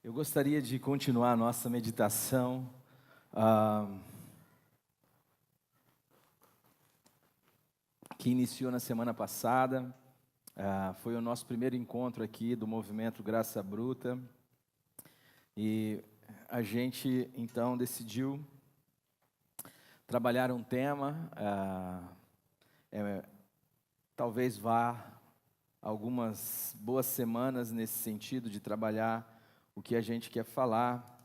Eu gostaria de continuar a nossa meditação, ah, que iniciou na semana passada. Foi o nosso primeiro encontro aqui do movimento Graça Bruta. E a gente, então, decidiu trabalhar um tema. Talvez vá algumas boas semanas nesse sentido de trabalhar o que a gente quer falar.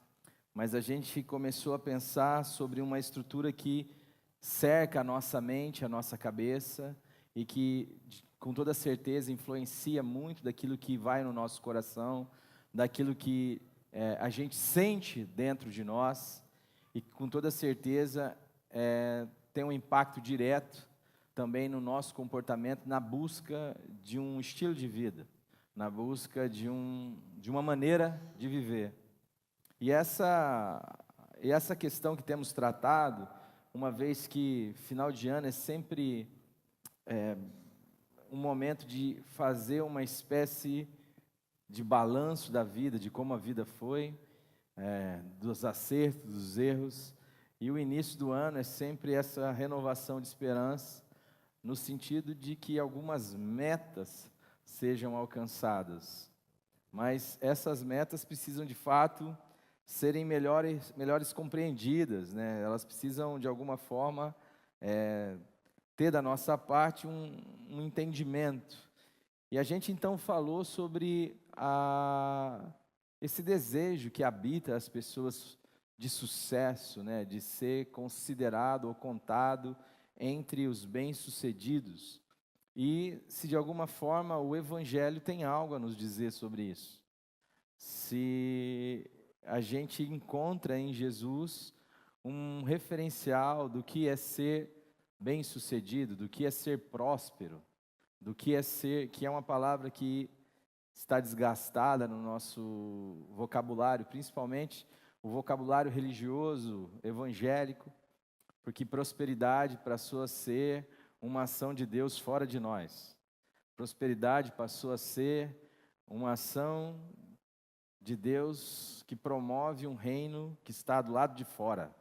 Mas a gente começou a pensar sobre uma estrutura que cerca a nossa mente, a nossa cabeça, e que, com toda certeza, influencia muito daquilo que vai no nosso coração, daquilo que a gente sente dentro de nós, e com toda certeza tem um impacto direto também no nosso comportamento, na busca de um estilo de vida, na busca de uma maneira de viver. E essa questão que temos tratado, uma vez que final de ano é sempre um momento de fazer uma espécie de balanço da vida, de como a vida foi, dos acertos, dos erros, e o início do ano é sempre essa renovação de esperança, no sentido de que algumas metas sejam alcançadas, mas essas metas precisam de fato serem melhores compreendidas, né? Elas precisam, de alguma forma, ter da nossa parte um entendimento. E a gente, então, falou sobre esse desejo que habita as pessoas de sucesso, né? De ser considerado ou contado entre os bem-sucedidos. E se, de alguma forma, o Evangelho tem algo a nos dizer sobre isso. Se a gente encontra em Jesus um referencial do que é ser bem-sucedido, do que é ser próspero, do que é uma palavra que está desgastada no nosso vocabulário, principalmente o vocabulário religioso, evangélico, porque prosperidade passou a ser uma ação de Deus fora de nós. Prosperidade passou a ser uma ação de Deus que promove um reino que está do lado de fora.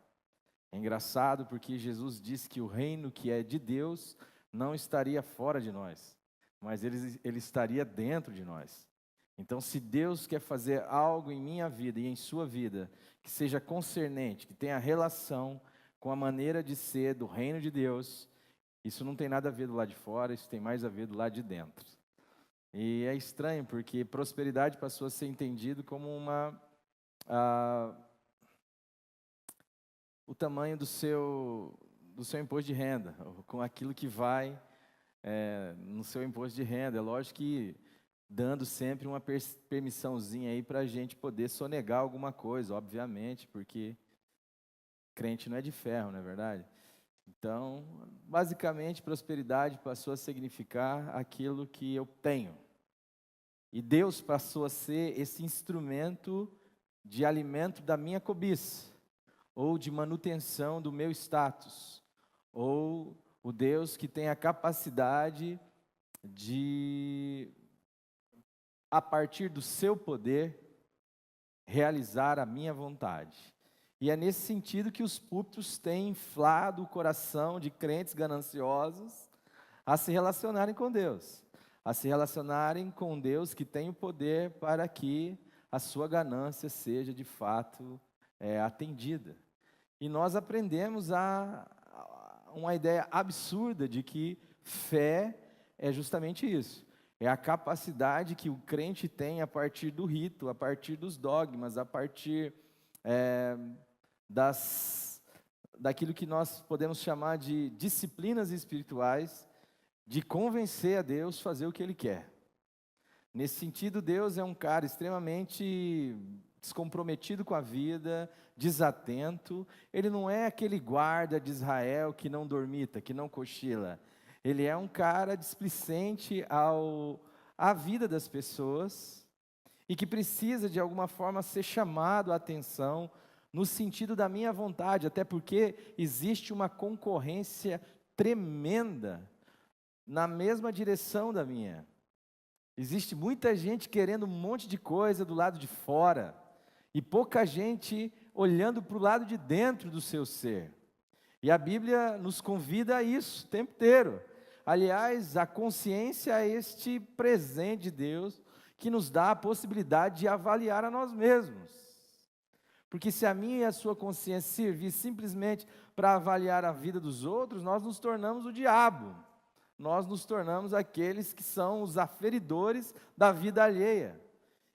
É engraçado porque Jesus disse que o reino que é de Deus não estaria fora de nós, mas ele estaria dentro de nós. Então, se Deus quer fazer algo em minha vida e em sua vida, que seja concernente, que tenha relação com a maneira de ser do reino de Deus, isso não tem nada a ver do lado de fora, isso tem mais a ver do lado de dentro. E é estranho, porque prosperidade passou a ser entendido como o tamanho do seu imposto de renda, com aquilo que vai no seu imposto de renda. É lógico que dando sempre uma permissãozinha aí para a gente poder sonegar alguma coisa, obviamente, porque crente não é de ferro, não é verdade? Então, basicamente, prosperidade passou a significar aquilo que eu tenho. E Deus passou a ser esse instrumento de alimento da minha cobiça, ou de manutenção do meu status, ou o Deus que tem a capacidade de, a partir do seu poder, realizar a minha vontade. E é nesse sentido que os púlpitos têm inflado o coração de crentes gananciosos a se relacionarem com Deus, a se relacionarem com Deus que tem o poder para que a sua ganância seja de fato atendida. E nós aprendemos uma ideia absurda de que fé é justamente isso. É a capacidade que o crente tem a partir do rito, a partir dos dogmas, a partir daquilo que nós podemos chamar de disciplinas espirituais, de convencer a Deus a fazer o que Ele quer. Nesse sentido, Deus é um cara extremamente descomprometido com a vida, desatento. Ele não é aquele guarda de Israel que não dormita, que não cochila. Ele é um cara displicente à vida das pessoas e que precisa, de alguma forma, ser chamado a atenção no sentido da minha vontade, até porque existe uma concorrência tremenda na mesma direção da minha. Existe muita gente querendo um monte de coisa do lado de fora, e pouca gente olhando para o lado de dentro do seu ser. E a Bíblia nos convida a isso o tempo inteiro. Aliás, a consciência é este presente de Deus que nos dá a possibilidade de avaliar a nós mesmos. Porque se a minha e a sua consciência servir simplesmente para avaliar a vida dos outros, nós nos tornamos o diabo. Nós nos tornamos aqueles que são os aferidores da vida alheia.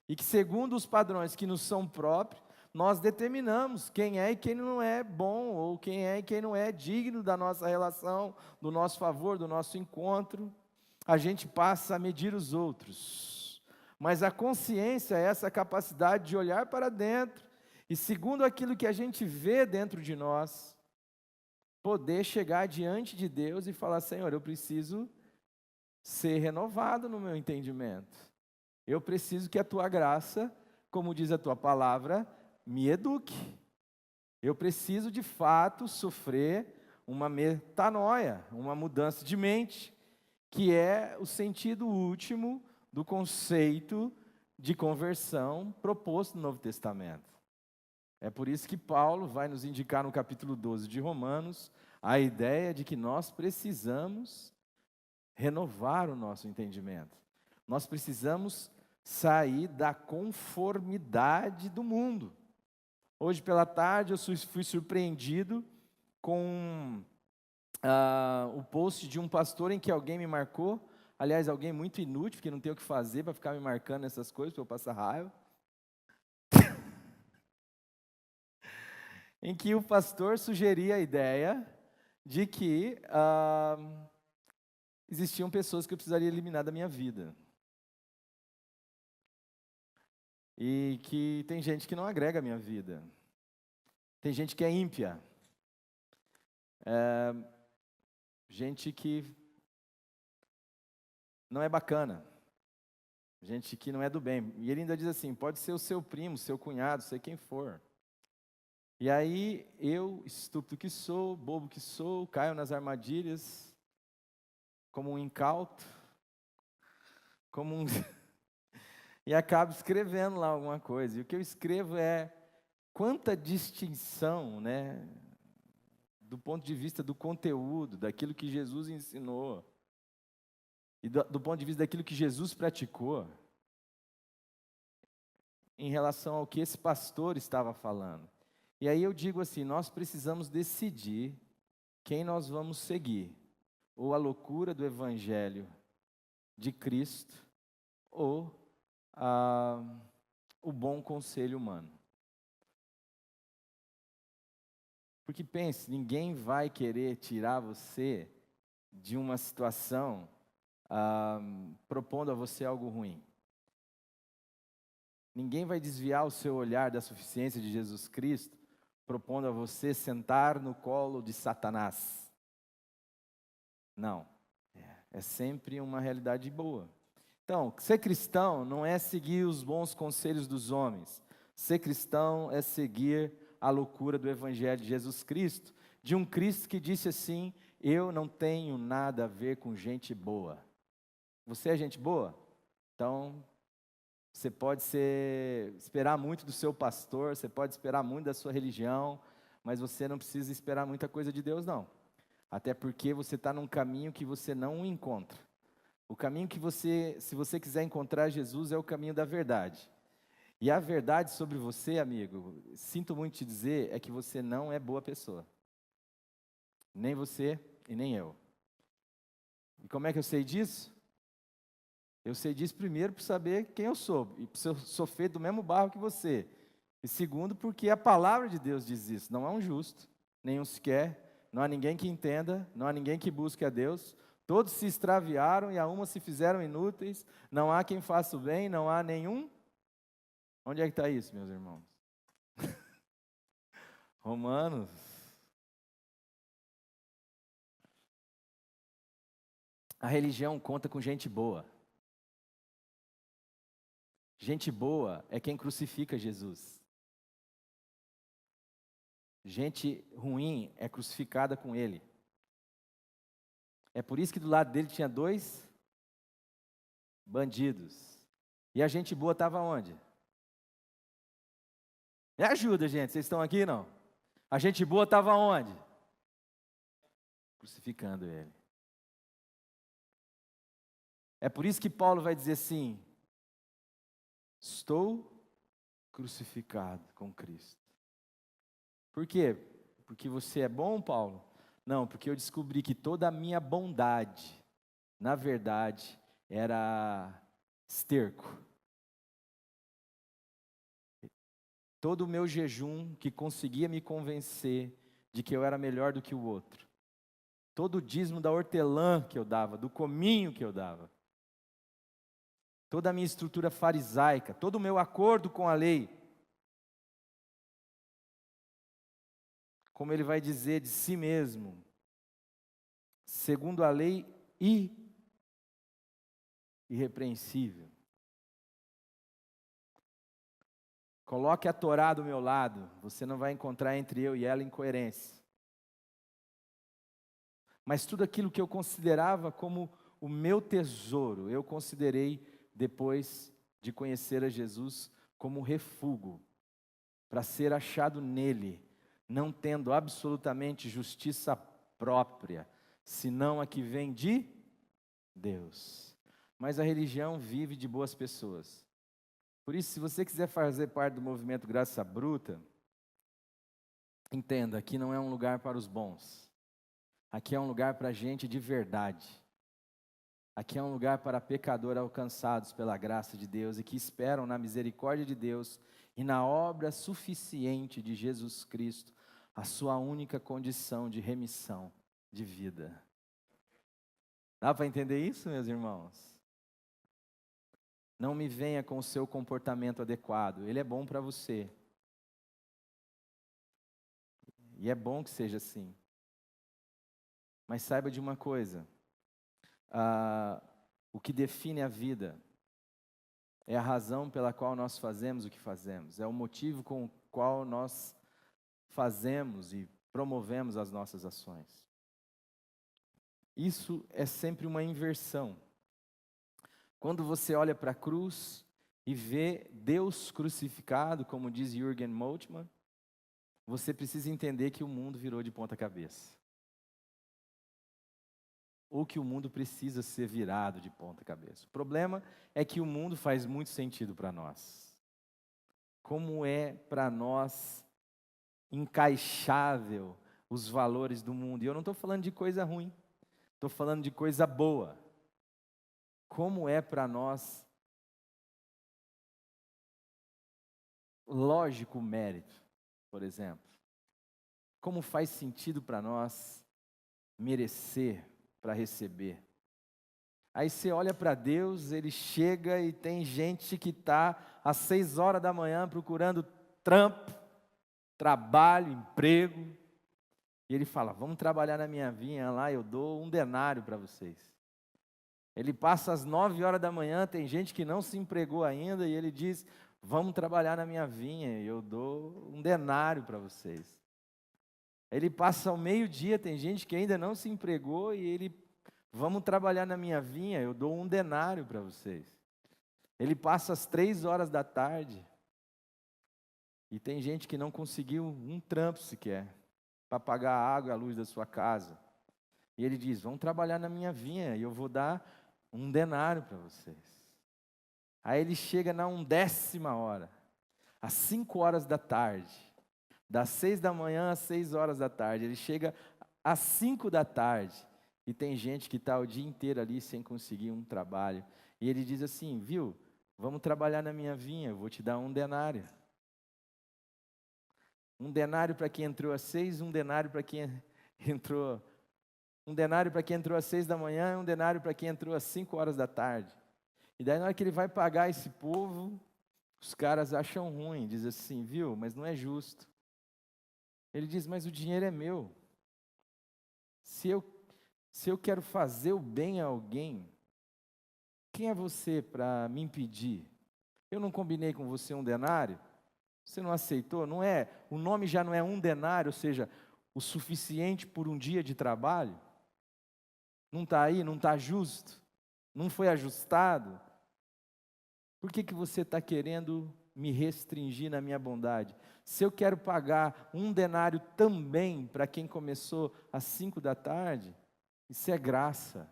E que, segundo os padrões que nos são próprios, nós determinamos quem é e quem não é bom, ou quem é e quem não é digno da nossa relação, do nosso favor, do nosso encontro. A gente passa a medir os outros. Mas a consciência é essa capacidade de olhar para dentro e, segundo aquilo que a gente vê dentro de nós, poder chegar diante de Deus e falar: Senhor, eu preciso ser renovado no meu entendimento. Eu preciso que a Tua graça, como diz a Tua palavra, me eduque. Eu preciso de fato sofrer uma metanoia, uma mudança de mente, que é o sentido último do conceito de conversão proposto no Novo Testamento. É por isso que Paulo vai nos indicar no capítulo 12 de Romanos a ideia de que nós precisamos renovar o nosso entendimento. Nós precisamos sair da conformidade do mundo. Hoje pela tarde eu fui surpreendido com o post de um pastor em que alguém me marcou. Aliás, alguém muito inútil, porque não tem o que fazer para ficar me marcando essas coisas, para eu passar raiva. Em que o pastor sugeria a ideia de que existiam pessoas que eu precisaria eliminar da minha vida. E que tem gente que não agrega a minha vida. Tem gente que é ímpia. Gente que não é bacana. Gente que não é do bem. E ele ainda diz assim: pode ser o seu primo, seu cunhado, sei quem for. E aí eu, estúpido que sou, bobo que sou, caio nas armadilhas, como um incauto, e acabo escrevendo lá alguma coisa. E o que eu escrevo é quanta distinção, né, do ponto de vista do conteúdo, daquilo que Jesus ensinou, e do ponto de vista daquilo que Jesus praticou, em relação ao que esse pastor estava falando. E aí eu digo assim: nós precisamos decidir quem nós vamos seguir, ou a loucura do Evangelho de Cristo, ou o bom conselho humano. Porque pense, ninguém vai querer tirar você de uma situação propondo a você algo ruim. Ninguém vai desviar o seu olhar da suficiência de Jesus Cristo propondo a você sentar no colo de Satanás. Não, é sempre uma realidade boa. Então, ser cristão não é seguir os bons conselhos dos homens. Ser cristão é seguir a loucura do Evangelho de Jesus Cristo, de um Cristo que disse assim: eu não tenho nada a ver com gente boa. Você é gente boa? Então, você pode esperar muito do seu pastor, você pode esperar muito da sua religião, mas você não precisa esperar muita coisa de Deus, não. Até porque você está num caminho que você não encontra. O caminho que se você quiser encontrar Jesus, é o caminho da verdade. E a verdade sobre você, amigo, sinto muito te dizer, é que você não é boa pessoa. Nem você e nem eu. E como é que eu sei disso? Eu sei disso primeiro por saber quem eu sou, e por eu sou feito do mesmo barro que você. E segundo, porque a palavra de Deus diz isso: não há um justo, nenhum sequer, não há ninguém que entenda, não há ninguém que busque a Deus. Todos se extraviaram e a uma se fizeram inúteis, não há quem faça o bem, não há nenhum. Onde é que está isso, meus irmãos? Romanos. A religião conta com gente boa. Gente boa é quem crucifica Jesus. Gente ruim é crucificada com ele. É por isso que do lado dele tinha 2 bandidos. E a gente boa estava onde? Me ajuda, gente, vocês estão aqui, não? A gente boa estava onde? Crucificando ele. É por isso que Paulo vai dizer assim: estou crucificado com Cristo. Por quê? Porque você é bom, Paulo? Não, porque eu descobri que toda a minha bondade, na verdade, era esterco. Todo o meu jejum que conseguia me convencer de que eu era melhor do que o outro. Todo o dízimo da hortelã que eu dava, do cominho que eu dava. Toda a minha estrutura farisaica, todo o meu acordo com a lei. Como ele vai dizer de si mesmo, segundo a lei irrepreensível. Coloque a Torá do meu lado, você não vai encontrar entre eu e ela incoerência. Mas tudo aquilo que eu considerava como o meu tesouro, eu considerei, depois de conhecer a Jesus, como refúgio, para ser achado nele, não tendo absolutamente justiça própria, senão a que vem de Deus. Mas a religião vive de boas pessoas. Por isso, se você quiser fazer parte do movimento Graça Bruta, entenda, aqui não é um lugar para os bons. Aqui é um lugar para gente de verdade. Aqui é um lugar para pecadores alcançados pela graça de Deus e que esperam na misericórdia de Deus e na obra suficiente de Jesus Cristo, a sua única condição de remissão de vida. Dá para entender isso, meus irmãos? Não me venha com o seu comportamento adequado, ele é bom para você. E é bom que seja assim. Mas saiba de uma coisa, o que define a vida é a razão pela qual nós fazemos o que fazemos, é o motivo com o qual nós fazemos e promovemos as nossas ações. Isso é sempre uma inversão. Quando você olha para a cruz e vê Deus crucificado, como diz Jürgen Moltmann, você precisa entender que o mundo virou de ponta cabeça. Ou que o mundo precisa ser virado de ponta cabeça. O problema é que o mundo faz muito sentido para nós. Como é para nós encaixável os valores do mundo? E eu não estou falando de coisa ruim, estou falando de coisa boa. Como é para nós lógico o mérito, por exemplo? Como faz sentido para nós merecer para receber? Aí você olha para Deus, ele chega e tem gente que está às 6 horas da manhã procurando trampo, trabalho, emprego. E ele fala, vamos trabalhar na minha vinha lá, eu dou um denário para vocês. Ele passa às 9 horas da manhã, tem gente que não se empregou ainda, e ele diz, vamos trabalhar na minha vinha, eu dou um denário para vocês. Ele passa ao meio-dia, tem gente que ainda não se empregou, e ele, vamos trabalhar na minha vinha, eu dou um denário para vocês. Ele passa às 3 horas da tarde, e tem gente que não conseguiu um trampo sequer, para pagar a água e a luz da sua casa. E ele diz, vamos trabalhar na minha vinha, e eu vou dar um denário para vocês. Aí ele chega na 1/10 hora, às 5 horas da tarde, das 6 da manhã às 6 horas da tarde, ele chega às 5 da tarde, e tem gente que está o dia inteiro ali sem conseguir um trabalho, e ele diz assim, viu, vamos trabalhar na minha vinha, eu vou te dar um denário. Um denário para quem entrou às 6, um denário para quem entrou... Um denário para quem entrou às 6 da manhã, e um denário para quem entrou às 5 horas da tarde. E daí na hora que ele vai pagar esse povo, os caras acham ruim, diz assim, viu, mas não é justo. Ele diz, mas o dinheiro é meu. Se eu quero fazer o bem a alguém, quem é você para me impedir? Eu não combinei com você um denário? Você não aceitou? Não é, o nome já não é um denário, ou seja, o suficiente por um dia de trabalho? Não está aí, não está justo? Não foi ajustado? Por que você está querendo me restringir na minha bondade, se eu quero pagar 1 denário também para quem começou às 5 da tarde, isso é graça,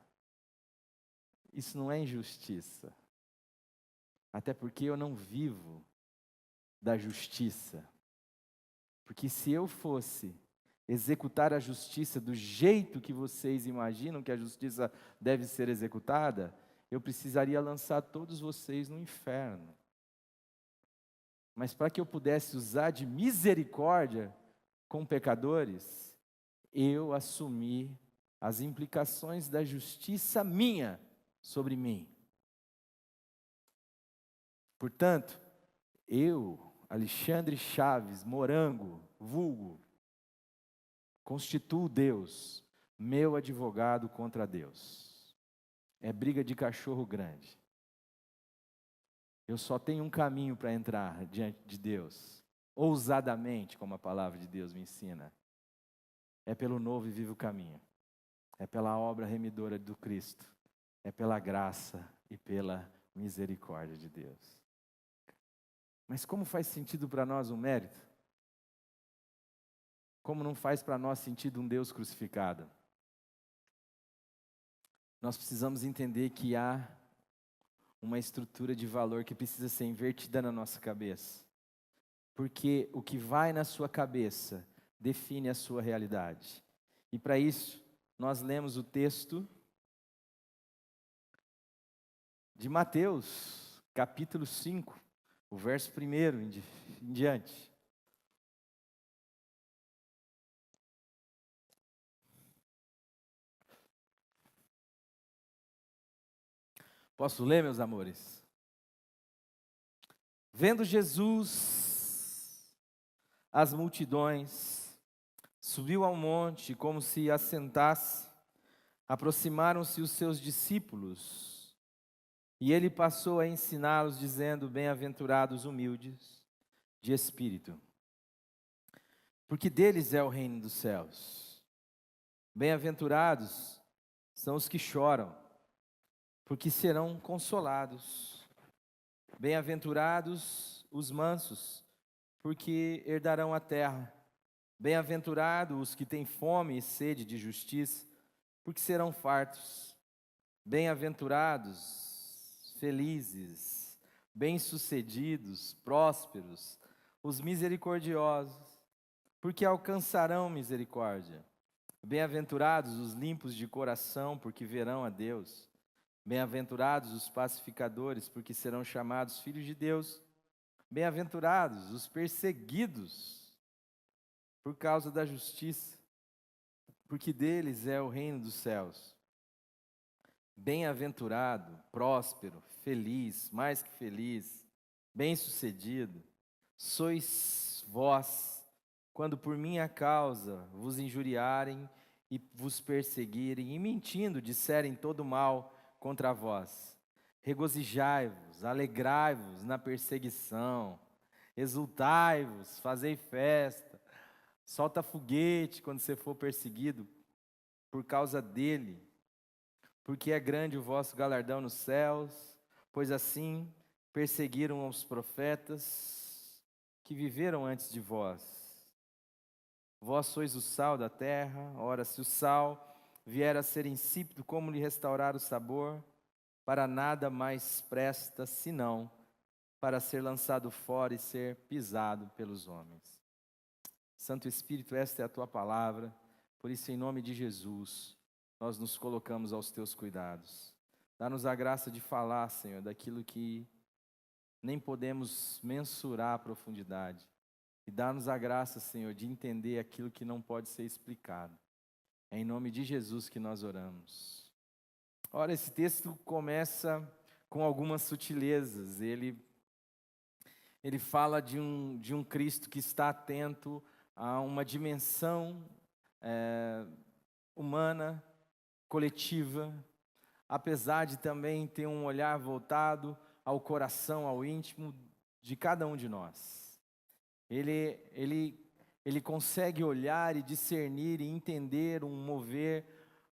isso não é injustiça, até porque eu não vivo da justiça, porque se eu fosse executar a justiça do jeito que vocês imaginam que a justiça deve ser executada, eu precisaria lançar todos vocês no inferno. Mas para que eu pudesse usar de misericórdia com pecadores, eu assumi as implicações da justiça minha sobre mim. Portanto, eu, Alexandre Chaves Morango, vulgo, constituo Deus, meu advogado contra Deus. É briga de cachorro grande. Eu só tenho um caminho para entrar diante de Deus, ousadamente, como a palavra de Deus me ensina. É pelo novo e vivo caminho. É pela obra remidora do Cristo. É pela graça e pela misericórdia de Deus. Mas como faz sentido para nós um mérito? Como não faz para nós sentido um Deus crucificado? Nós precisamos entender que há uma estrutura de valor que precisa ser invertida na nossa cabeça. Porque o que vai na sua cabeça define a sua realidade. E para isso, nós lemos o texto de Mateus, capítulo 5, o verso 1 em diante. Posso ler, meus amores? Vendo Jesus as multidões, subiu ao monte como se assentasse, aproximaram-se os seus discípulos, e ele passou a ensiná-los, dizendo: bem-aventurados humildes de espírito, porque deles é o reino dos céus. Bem-aventurados são os que choram, porque serão consolados. Bem-aventurados os mansos, porque herdarão a terra. Bem-aventurados os que têm fome e sede de justiça, porque serão fartos. Bem-aventurados, felizes, bem-sucedidos, prósperos, os misericordiosos, porque alcançarão misericórdia. Bem-aventurados os limpos de coração, porque verão a Deus. Bem-aventurados os pacificadores, porque serão chamados filhos de Deus. Bem-aventurados os perseguidos por causa da justiça, porque deles é o reino dos céus. Bem-aventurado, próspero, feliz, mais que feliz, bem-sucedido, sois vós, quando por minha causa vos injuriarem e vos perseguirem, e mentindo disserem todo mal contra vós. Regozijai-vos, alegrai-vos na perseguição, exultai-vos, fazei festa, solta foguete quando você for perseguido por causa dele, porque é grande o vosso galardão nos céus, pois assim perseguiram os profetas que viveram antes de vós. Vós sois o sal da terra. Ora, se o sal vier a ser insípido, como lhe restaurar o sabor? Para nada mais presta, senão para ser lançado fora e ser pisado pelos homens. Santo Espírito, esta é a tua palavra, por isso, em nome de Jesus, nós nos colocamos aos teus cuidados. Dá-nos a graça de falar, Senhor, daquilo que nem podemos mensurar a profundidade. E dá-nos a graça, Senhor, de entender aquilo que não pode ser explicado. É em nome de Jesus que nós oramos. Ora, esse texto começa com algumas sutilezas. Ele fala de um Cristo que está atento a uma dimensão humana, coletiva, apesar de também ter um olhar voltado ao coração, ao íntimo de cada um de nós. Ele consegue olhar e discernir e entender um mover,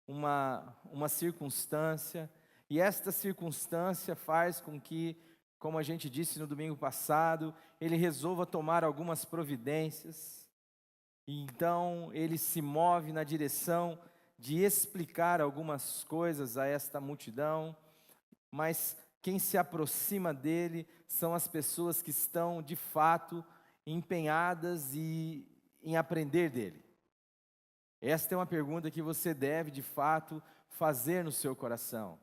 uma circunstância, e esta circunstância faz com que como a gente disse no domingo passado, ele resolva tomar algumas providências. E então ele se move na direção de explicar algumas coisas a esta multidão, mas quem se aproxima dele são as pessoas que estão de fato empenhadas em aprender dele. Esta é uma pergunta que você deve de fato fazer no seu coração.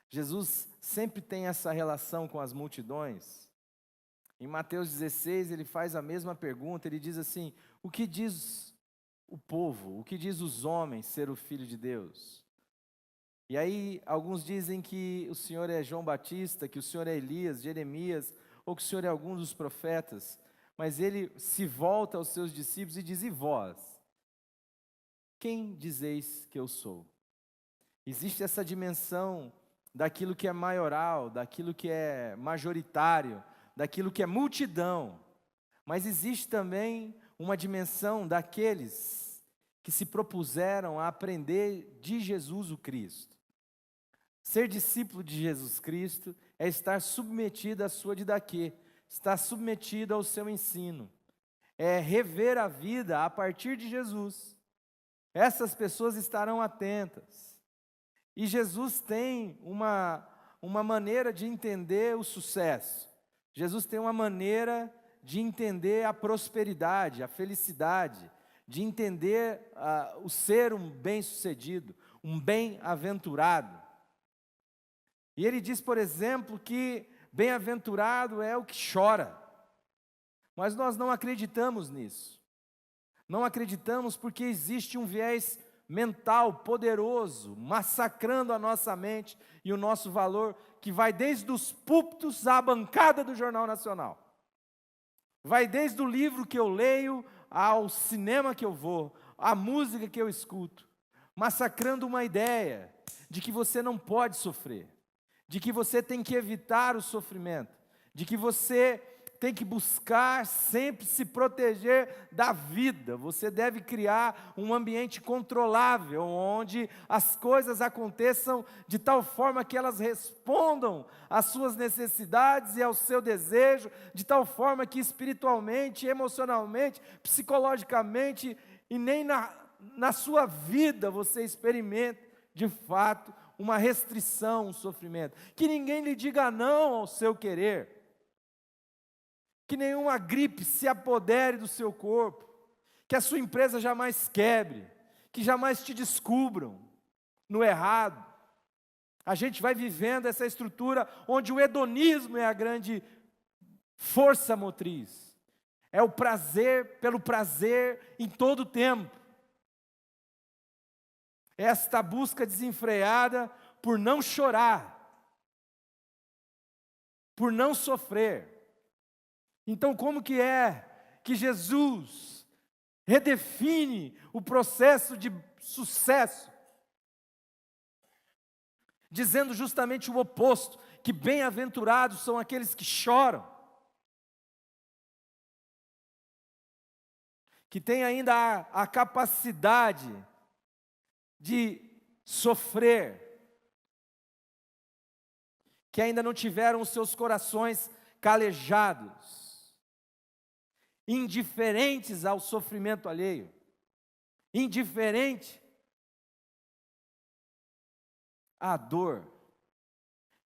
Jesus sempre tem essa relação com as multidões. Em Mateus 16 ele faz a mesma pergunta, ele diz assim: o que diz o povo, o que diz os homens ser o Filho de Deus? E aí alguns dizem que o Senhor é João Batista, que o Senhor é Elias, Jeremias, ou que o Senhor é algum dos profetas. Mas ele se volta aos seus discípulos e diz: e vós? Quem dizeis que eu sou? Existe essa dimensão daquilo que é maioral, daquilo que é majoritário, daquilo que é multidão. Mas existe também uma dimensão daqueles que se propuseram a aprender de Jesus o Cristo. Ser discípulo de Jesus Cristo é estar submetido à sua didaquê, estar submetido ao seu ensino, é rever a vida a partir de Jesus. Essas pessoas estarão atentas. E Jesus tem uma maneira de entender o sucesso. Jesus tem uma maneira de entender a prosperidade, a felicidade, de entender o ser um bem-sucedido, um bem-aventurado. E ele diz, por exemplo, que bem-aventurado é o que chora. Mas nós não acreditamos nisso. Não acreditamos porque existe um viés mental poderoso, massacrando a nossa mente e o nosso valor, que vai desde os púlpitos à bancada do Jornal Nacional. Vai desde o livro que eu leio, ao cinema que eu vou, à música que eu escuto, massacrando uma ideia de que você não pode sofrer, de que você tem que evitar o sofrimento, de que você tem que buscar sempre se proteger da vida. Você deve criar um ambiente controlável, onde as coisas aconteçam de tal forma que elas respondam às suas necessidades e ao seu desejo, de tal forma que espiritualmente, emocionalmente, psicologicamente e nem na sua vida você experimente, de fato, uma restrição, um sofrimento. Que ninguém lhe diga não ao seu querer. Que nenhuma gripe se apodere do seu corpo, que a sua empresa jamais quebre, que jamais te descubram no errado. A gente vai vivendo essa estrutura onde o hedonismo é a grande força motriz. É o prazer pelo prazer em todo o tempo. Esta busca desenfreada por não chorar, por não sofrer. Então, como que é que Jesus redefine o processo de sucesso? Dizendo justamente o oposto, que bem-aventurados são aqueles que choram, que têm ainda a capacidade de sofrer, que ainda não tiveram os seus corações calejados, indiferentes ao sofrimento alheio, indiferente à dor.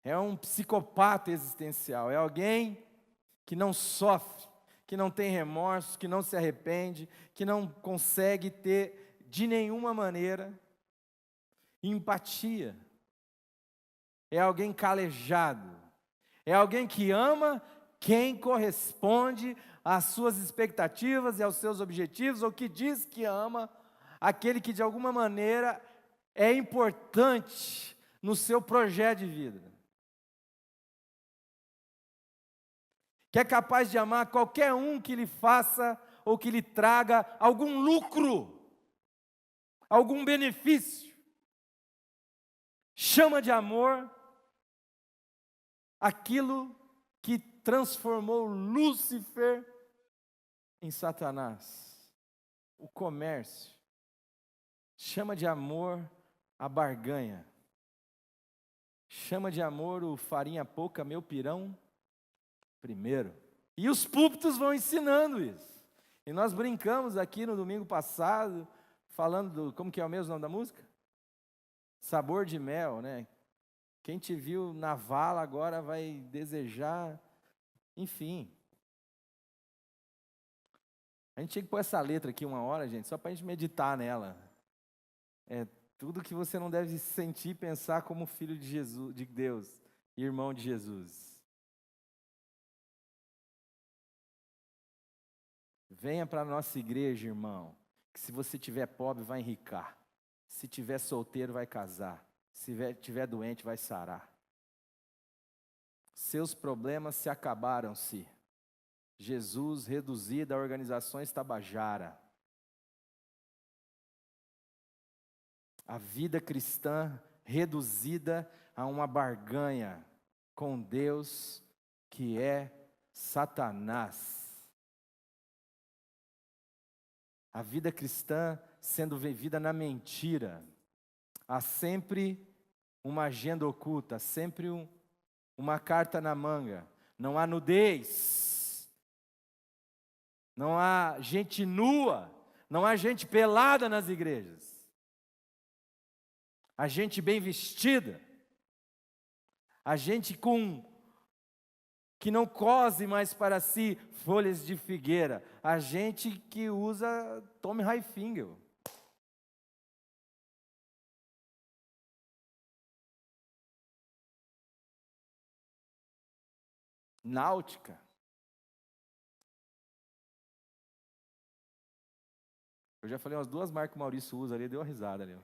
É um psicopata existencial, é alguém que não sofre, que não tem remorso, que não se arrepende, que não consegue ter de nenhuma maneira empatia. É alguém calejado, é alguém que ama quem corresponde às suas expectativas e aos seus objetivos, ou que diz que ama aquele que de alguma maneira é importante no seu projeto de vida. Que é capaz de amar qualquer um que lhe faça ou que lhe traga algum lucro, algum benefício. Chama de amor aquilo que transformou Lúcifer em Satanás, o comércio. Chama de amor a barganha. Chama de amor o farinha pouca, meu pirão, primeiro. E os púlpitos vão ensinando isso. E nós brincamos aqui no domingo passado, falando como que é o mesmo nome da música? Sabor de mel, né? Quem te viu na vala agora vai desejar, enfim. A gente tinha que pôr essa letra aqui uma hora, gente, só para a gente meditar nela. É tudo que você não deve sentir e pensar como filho de Jesus, de Deus, irmão de Jesus. Venha para a nossa igreja, irmão, que se você tiver pobre, vai enricar. Se tiver solteiro, vai casar. Se tiver doente, vai sarar. Seus problemas se acabaram-se. Jesus reduzido a organizações tabajara. A vida cristã reduzida a uma barganha com Deus, que é Satanás. A vida cristã sendo vivida na mentira. Há sempre uma agenda oculta, sempre uma carta na manga. Não há nudez. Não há gente nua. Não há gente pelada nas igrejas. Há gente bem vestida. Há gente que não cose mais para si folhas de figueira. A gente que usa Tommy Hilfiger. Náutica. Eu já falei umas 2 marcas que o Maurício usa ali, deu uma risada ali.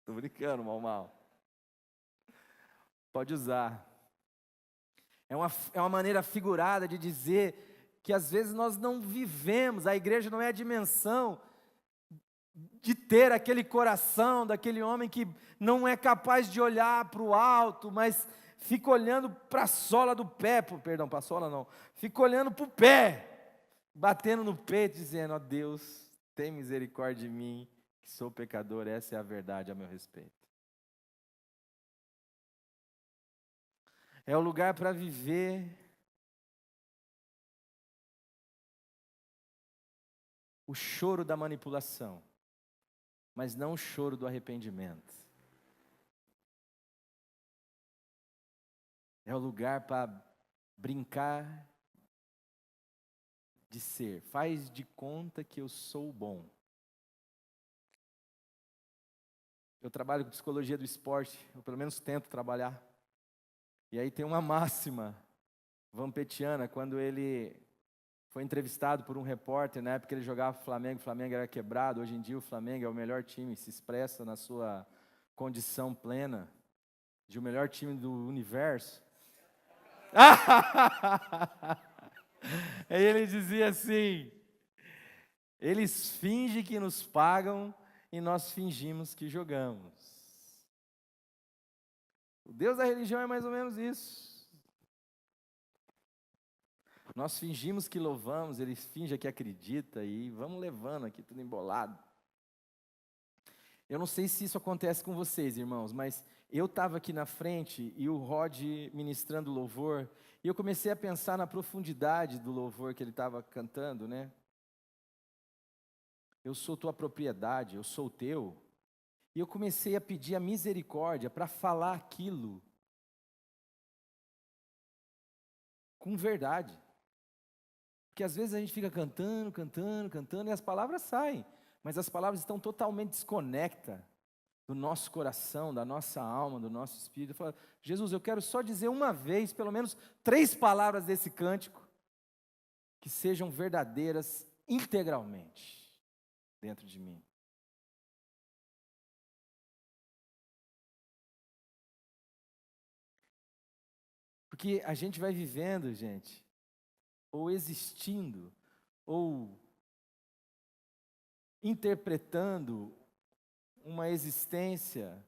Tô brincando, mal. Pode usar. É uma maneira figurada de dizer que às vezes nós não vivemos, a igreja não é a dimensão de ter aquele coração daquele homem que não é capaz de olhar para o alto, mas fica olhando para a sola do pé, perdão, para a sola não, fica olhando para o pé, batendo no peito, dizendo: ó Deus, tem misericórdia de mim, que sou pecador, essa é a verdade a meu respeito. É o lugar para viver o choro da manipulação, mas não o choro do arrependimento. É o lugar para brincar de ser. Faz de conta que eu sou bom. Eu trabalho com psicologia do esporte, eu pelo menos tento trabalhar. E aí tem uma máxima vampetiana, quando ele foi entrevistado por um repórter, na época ele jogava Flamengo, o Flamengo era quebrado, hoje em dia o Flamengo é o melhor time, se expressa na sua condição plena, de o melhor time do universo. Aí ele dizia assim: eles fingem que nos pagam e nós fingimos que jogamos. O Deus da religião é mais ou menos isso. Nós fingimos que louvamos, ele finge que acredita e vamos levando aqui tudo embolado. Eu não sei se isso acontece com vocês, irmãos, mas eu estava aqui na frente e o Rod ministrando louvor, e eu comecei a pensar na profundidade do louvor que ele estava cantando, né? Eu sou tua propriedade, eu sou teu. E eu comecei a pedir a misericórdia para falar aquilo com verdade. Porque às vezes a gente fica cantando, e as palavras saem, mas as palavras estão totalmente desconectadas do nosso coração, da nossa alma, do nosso espírito. Eu falo: Jesus, eu quero só dizer uma vez, pelo menos 3 palavras desse cântico, que sejam verdadeiras integralmente dentro de mim. Porque a gente vai vivendo, gente, ou existindo, ou interpretando uma existência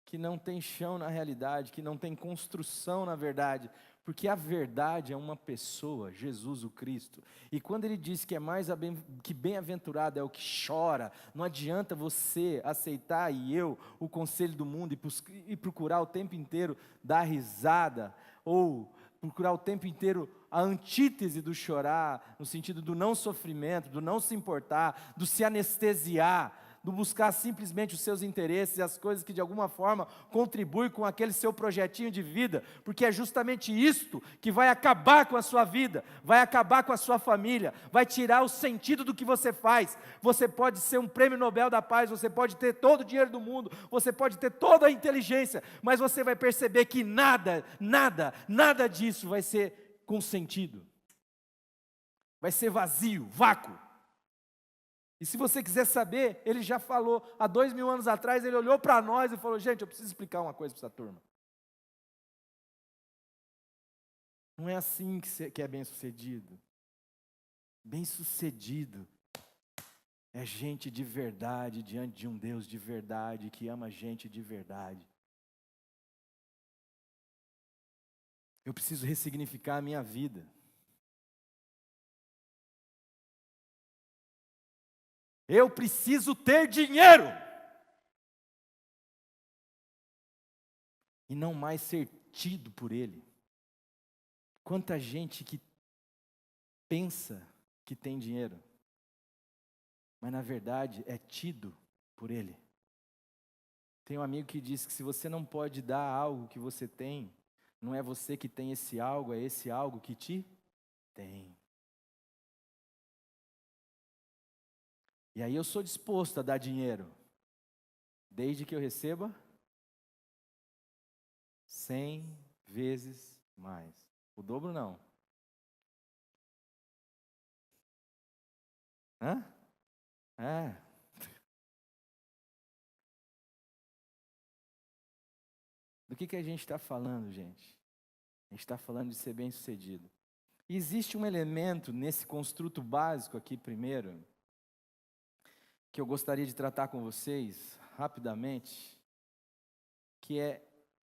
que não tem chão na realidade, que não tem construção na verdade, porque a verdade é uma pessoa, Jesus o Cristo. E quando ele diz que é mais que bem-aventurado é o que chora, não adianta você aceitar o conselho do mundo e procurar o tempo inteiro dar risada, ou procurar o tempo inteiro a antítese do chorar, no sentido do não sofrimento, do não se importar, do se anestesiar, do buscar simplesmente os seus interesses e as coisas que de alguma forma contribuem com aquele seu projetinho de vida, porque é justamente isto que vai acabar com a sua vida, vai acabar com a sua família, vai tirar o sentido do que você faz. Você pode ser um prêmio Nobel da Paz, você pode ter todo o dinheiro do mundo, você pode ter toda a inteligência, mas você vai perceber que nada disso vai ser com sentido. Vai ser vazio, vácuo. E se você quiser saber, ele já falou, há 2000 anos atrás, ele olhou para nós e falou: gente, eu preciso explicar uma coisa para essa turma. Não é assim que é bem sucedido. Bem sucedido é gente de verdade, diante de um Deus de verdade, que ama gente de verdade. Eu preciso ressignificar a minha vida. Eu preciso ter dinheiro. E não mais ser tido por ele. Quanta gente que pensa que tem dinheiro, mas na verdade é tido por ele. Tem um amigo que diz que se você não pode dar algo que você tem, não é você que tem esse algo, é esse algo que te tem. E aí eu sou disposto a dar dinheiro, desde que eu receba 100 vezes mais. O dobro não. Hã? É. Do que a gente está falando, gente? A gente está falando de ser bem-sucedido. E existe um elemento nesse construto básico aqui primeiro, que eu gostaria de tratar com vocês rapidamente, que é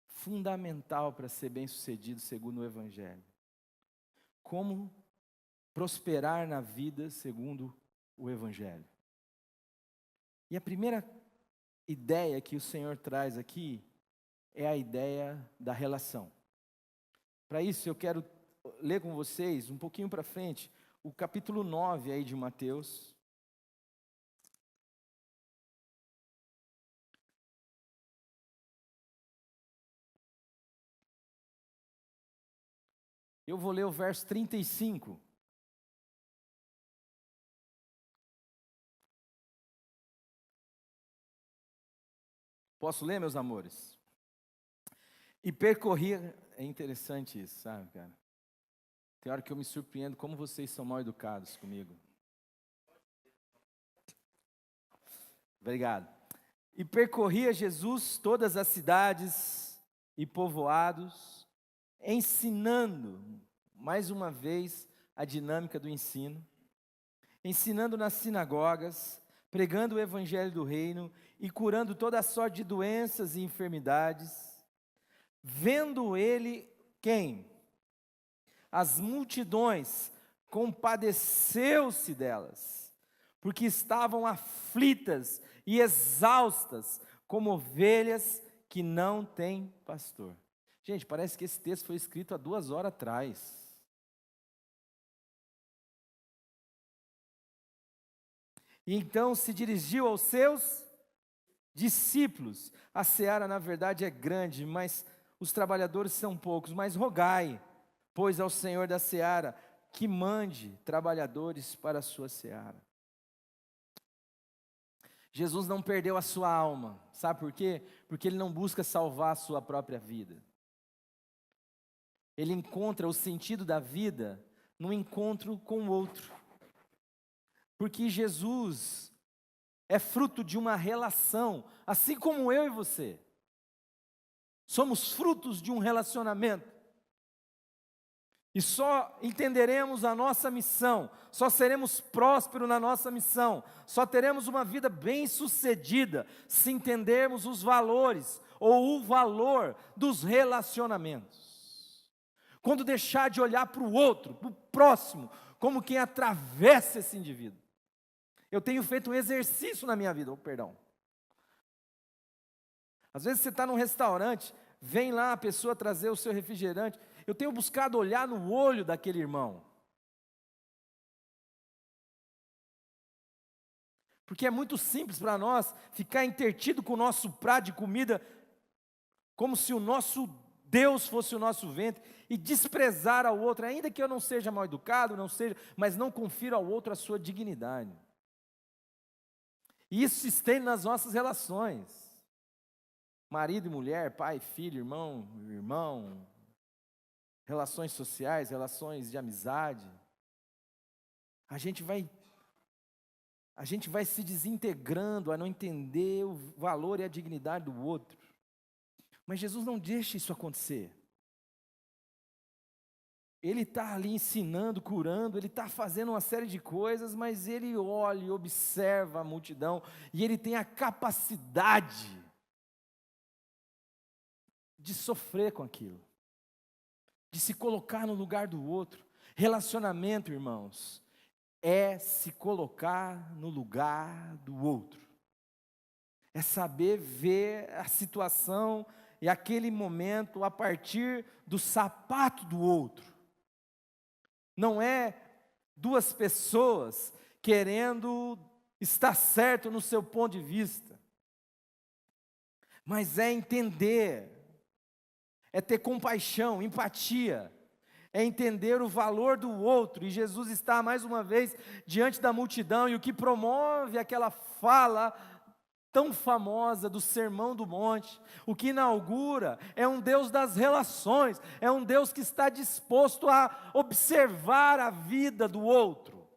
fundamental para ser bem-sucedido segundo o Evangelho. Como prosperar na vida segundo o Evangelho. E a primeira ideia que o Senhor traz aqui é a ideia da relação. Para isso eu quero ler com vocês um pouquinho para frente o capítulo 9 aí de Mateus. Eu vou ler o verso 35. Posso ler, meus amores? E percorria, é interessante isso, sabe, cara? Tem hora que eu me surpreendo como vocês são mal educados comigo. Obrigado. E percorria Jesus todas as cidades e povoados, ensinando, mais uma vez, a dinâmica do ensino, ensinando nas sinagogas, pregando o evangelho do reino e curando toda a sorte de doenças e enfermidades. Vendo ele, quem? As multidões, compadeceu-se delas, porque estavam aflitas e exaustas, como ovelhas que não têm pastor. Gente, parece que esse texto foi escrito há 2 horas atrás. E então se dirigiu aos seus discípulos. A seara, na verdade, é grande, mas os trabalhadores são poucos. Mas rogai, pois, ao Senhor da seara, que mande trabalhadores para a sua seara. Jesus não perdeu a sua alma. Sabe por quê? Porque ele não busca salvar a sua própria vida. Ele encontra o sentido da vida no encontro com o outro. Porque Jesus é fruto de uma relação, assim como eu e você. Somos frutos de um relacionamento. E só entenderemos a nossa missão, só seremos prósperos na nossa missão, só teremos uma vida bem-sucedida se entendermos os valores ou o valor dos relacionamentos. Quando deixar de olhar para o outro, para o próximo, como quem atravessa esse indivíduo. Eu tenho feito um exercício na minha vida, Às vezes você está num restaurante, vem lá a pessoa trazer o seu refrigerante, eu tenho buscado olhar no olho daquele irmão. Porque é muito simples para nós ficar entretido com o nosso prato de comida, como se o nosso Deus fosse o nosso ventre, e desprezar ao outro, ainda que eu não seja mal educado, mas não confiro ao outro a sua dignidade. E isso se estende nas nossas relações. Marido e mulher, pai, filho, irmão, relações sociais, relações de amizade. A gente vai se desintegrando a não entender o valor e a dignidade do outro. Mas Jesus não deixa isso acontecer. Ele está ali ensinando, curando, ele está fazendo uma série de coisas, mas ele olha e observa a multidão, e ele tem a capacidade de sofrer com aquilo, de se colocar no lugar do outro. Relacionamento, irmãos, é se colocar no lugar do outro, é saber ver a situação e aquele momento a partir do sapato do outro. Não é duas pessoas querendo estar certo no seu ponto de vista, mas é entender, é ter compaixão, empatia, é entender o valor do outro. E Jesus está mais uma vez diante da multidão, e o que promove aquela fala tão famosa do Sermão do Monte, o que inaugura, é um Deus das relações, é um Deus que está disposto a observar a vida do outro.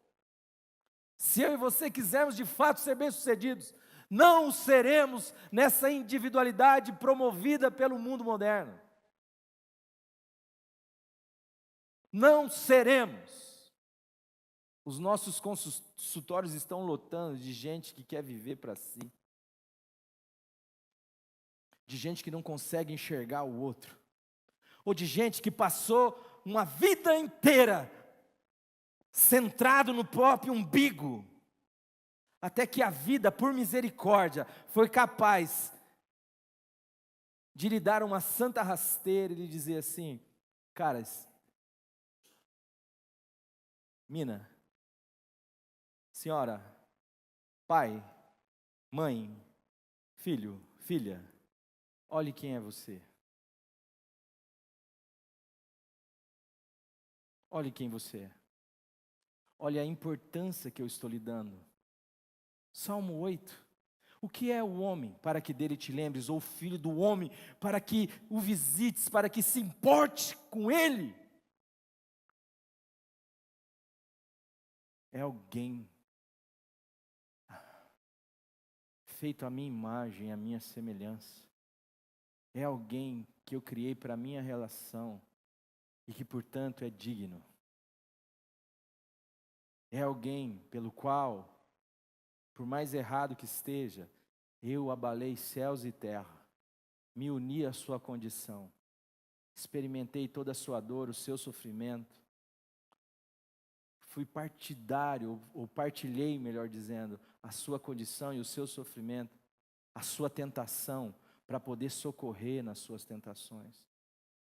Se eu e você quisermos de fato ser bem-sucedidos, não seremos nessa individualidade promovida pelo mundo moderno. Não seremos. Os nossos consultórios estão lotando de gente que quer viver para si, de gente que não consegue enxergar o outro, ou de gente que passou uma vida inteira centrado no próprio umbigo, até que a vida, por misericórdia, foi capaz de lhe dar uma santa rasteira e lhe dizer assim: caras, mina, senhora, pai, mãe, filho, filha, olhe quem é você. Olhe quem você é. Olhe a importância que eu estou lhe dando. Salmo 8. O que é o homem para que dele te lembres, ou o filho do homem para que o visites, para que se importe com ele? É alguém feito à minha imagem, à minha semelhança. É alguém que eu criei para a minha relação e que, portanto, é digno. É alguém pelo qual, por mais errado que esteja, eu abalei céus e terra, me uni à sua condição, experimentei toda a sua dor, o seu sofrimento, fui partidário, ou partilhei, melhor dizendo, a sua condição e o seu sofrimento, a sua tentação, para poder socorrer nas suas tentações,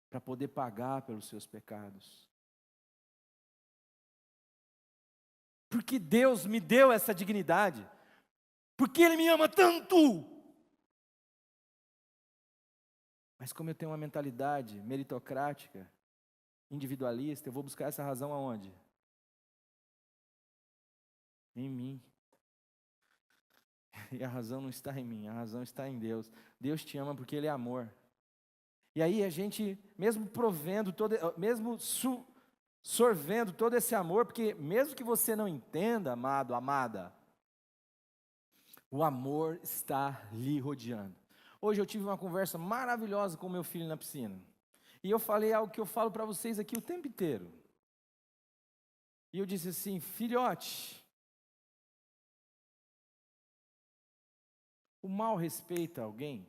para poder pagar pelos seus pecados. Porque Deus me deu essa dignidade, porque Ele me ama tanto. Mas como eu tenho uma mentalidade meritocrática, individualista, eu vou buscar essa razão aonde? Em mim. E a razão não está em mim, a razão está em Deus. Deus te ama porque Ele é amor. E aí a gente, mesmo sorvendo todo esse amor, porque mesmo que você não entenda, amado, amada, o amor está lhe rodeando. Hoje eu tive uma conversa maravilhosa com meu filho na piscina. E eu falei algo que eu falo para vocês aqui o tempo inteiro. E eu disse assim: filhote, o mal respeita alguém?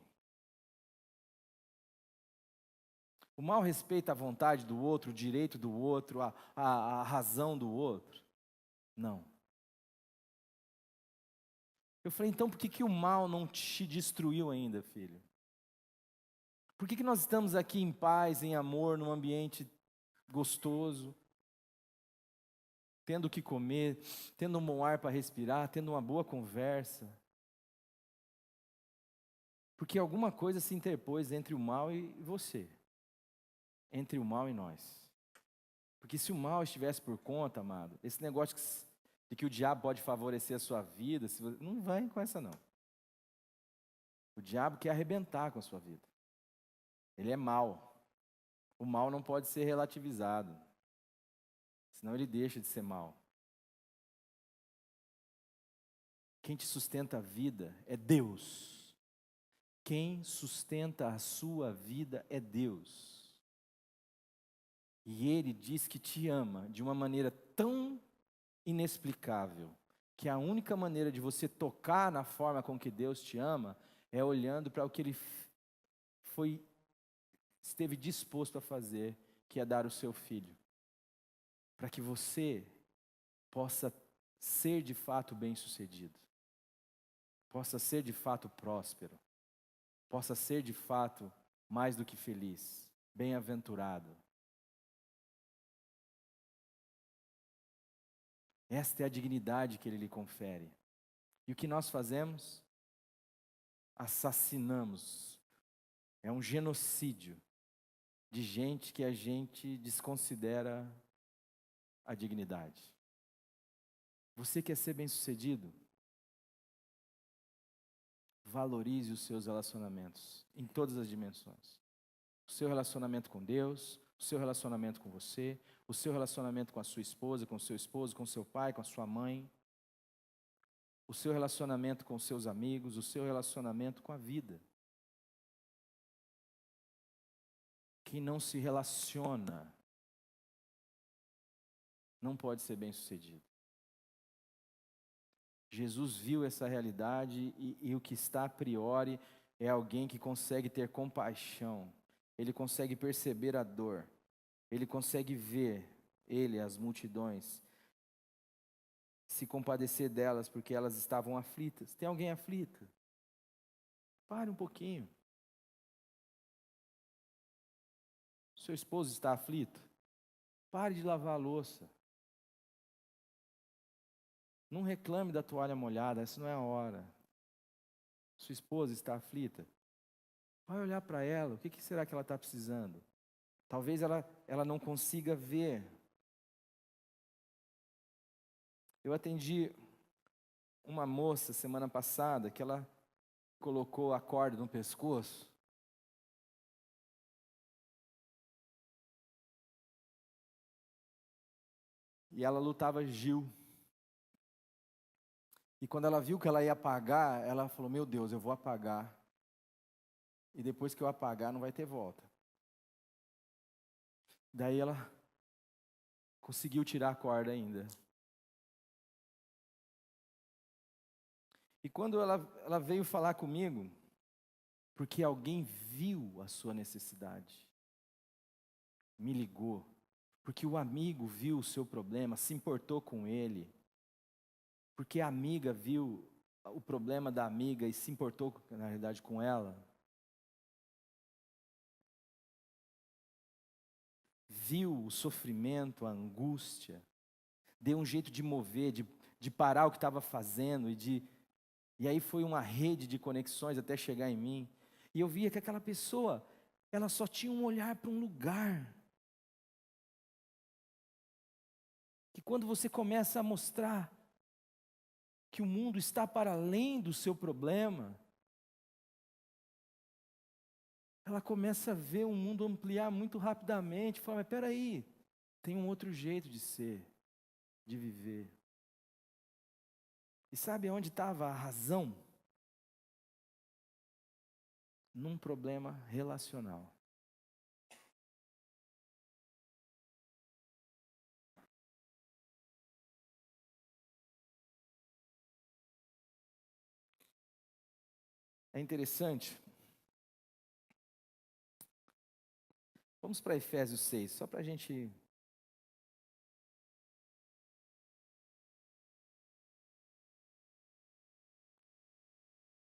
O mal respeita a vontade do outro, o direito do outro, a razão do outro? Não. Eu falei: então por que o mal não te destruiu ainda, filho? Por que nós estamos aqui em paz, em amor, num ambiente gostoso, tendo o que comer, tendo um bom ar para respirar, tendo uma boa conversa. Porque alguma coisa se interpôs entre o mal e você, entre o mal e nós. Porque se o mal estivesse por conta, amado, esse negócio de que o diabo pode favorecer a sua vida, não vai com essa não. O diabo quer arrebentar com a sua vida. Ele é mau. O mal não pode ser relativizado, senão ele deixa de ser mal. Quem te sustenta a vida é Deus. Quem sustenta a sua vida é Deus. E Ele diz que te ama de uma maneira tão inexplicável, que a única maneira de você tocar na forma com que Deus te ama é olhando para o que Ele esteve disposto a fazer, que é dar o seu filho, para que você possa ser de fato bem-sucedido, possa ser de fato próspero, possa ser de fato mais do que feliz, bem-aventurado. Esta é a dignidade que Ele lhe confere. E o que nós fazemos? Assassinamos. É um genocídio de gente que a gente desconsidera a dignidade. Você quer ser bem-sucedido? Valorize os seus relacionamentos em todas as dimensões. O seu relacionamento com Deus, o seu relacionamento com você, o seu relacionamento com a sua esposa, com o seu esposo, com o seu pai, com a sua mãe, o seu relacionamento com os seus amigos, o seu relacionamento com a vida. Quem não se relaciona não pode ser bem-sucedido. Jesus viu essa realidade e o que está a priori é alguém que consegue ter compaixão, ele consegue perceber a dor, ele consegue ver, as multidões, se compadecer delas porque elas estavam aflitas. Tem alguém aflita? Pare um pouquinho. Seu esposo está aflito? Pare de lavar a louça. Não reclame da toalha molhada, essa não é a hora. Sua esposa está aflita? Vai olhar para ela, o que será que ela está precisando? Talvez ela não consiga ver. Eu atendi uma moça semana passada que ela colocou a corda no pescoço. E ela lutava Gil. E quando ela viu que ela ia apagar, ela falou: meu Deus, eu vou apagar. E depois que eu apagar, não vai ter volta. Daí ela conseguiu tirar a corda ainda. E quando ela veio falar comigo, porque alguém viu a sua necessidade, me ligou, porque o amigo viu o seu problema, se importou com ele, porque a amiga viu o problema da amiga e se importou, na realidade, com ela. Viu o sofrimento, a angústia, deu um jeito de mover, de parar o que estava fazendo, e aí foi uma rede de conexões até chegar em mim. E eu via que aquela pessoa, ela só tinha um olhar para um lugar. Que quando você começa a mostrar que o mundo está para além do seu problema, ela começa a ver o mundo ampliar muito rapidamente. Fala, mas espera aí, tem um outro jeito de ser, de viver. E sabe onde estava a razão? Num problema relacional. É interessante. Vamos para Efésios 6, só para a gente...